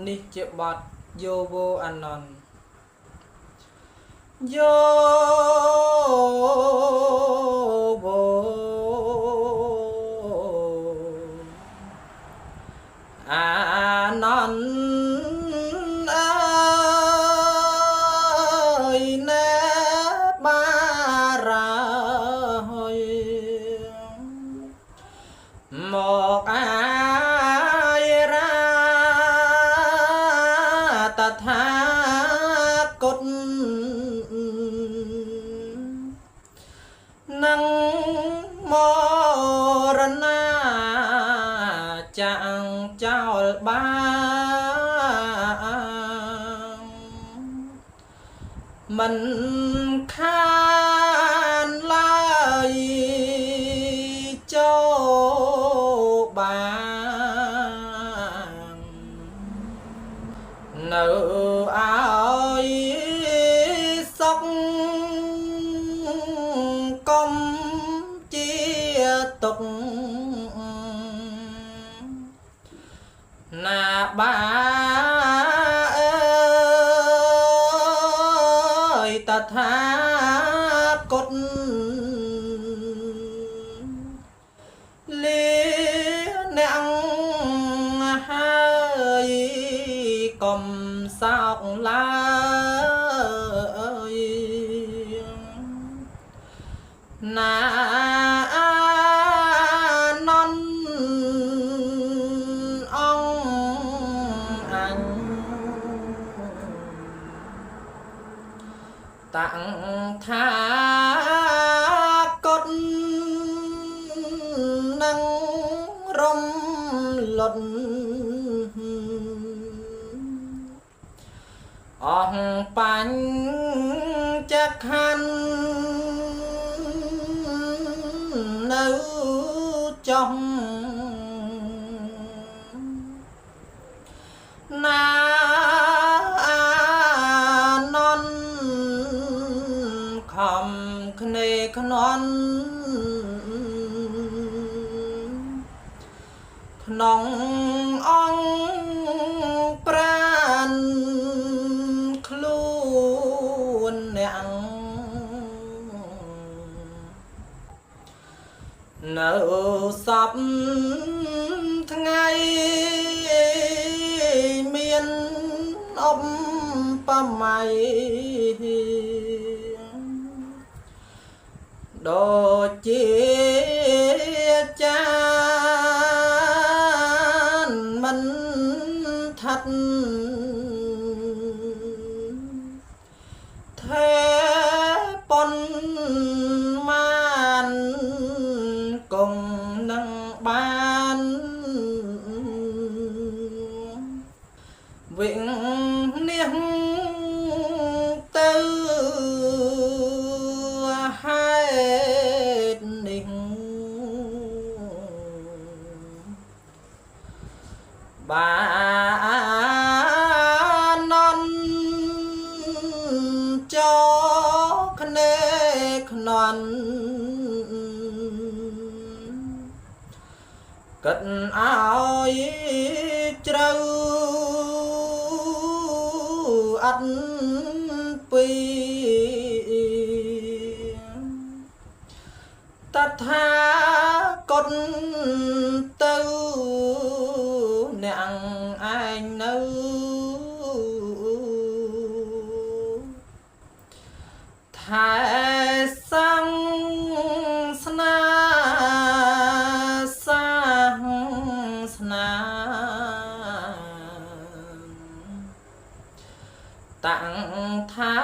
នេះជាបទយោវោអានន្ទយោវោអានន្ទអើយណែបារាយមកអាយរាតថាគតនឹងមរណាចាំងចោលបានមិនខានឡើយចូលបាននៅឲ្យសុខកុំជាទុកណាបាអើយតថាគតលាអ្នកហើយកុំសោកឡើយណាអានន្ទអង្គអញតាំងថាគតនឹងរំលត់អស់បញ្ចខណ្ឌនៅចុះណាអានន្ទខំគ្នេខ្នន់ក្នុងអង្គប្រានខ្លួនអ្នកនៅសពថ្ងៃមានឧបមាដូចជាចានមិនថាត់ថែប៉ុនមានគង់នឹងបានវិញនេះទៅហេតុនេះបាននន្ទចោគ្នេខ្នន់គិតឲ្យជ្រៅអត់ពីតថាគតទៅអ្នកឯងនៅថែសាំងស្នាសាសនាតាំងថា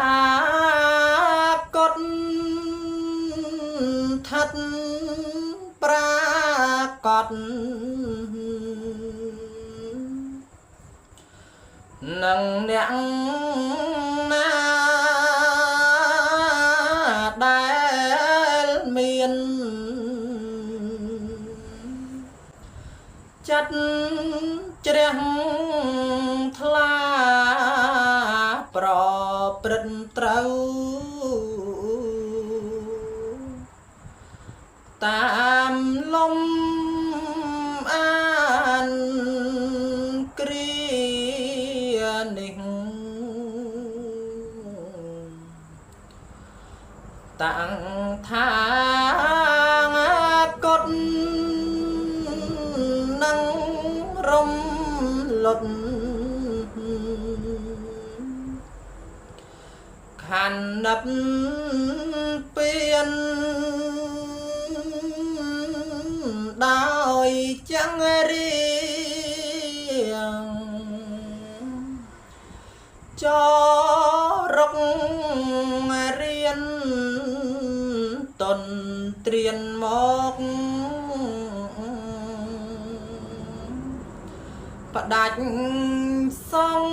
គតថាត់ប្រាកដនឹងអ្នកណាដែលមានចិត្តជ្រះថ្លាប្រព្រឹត្តត្រូវតាមលំអានគ្រា នេះតាំងថាកុដនឹងរំលត់ខណ្ឌពៀនដោយចាំងរៀងចរុករៀនតនត្រៀនមកផ្ដាច់សង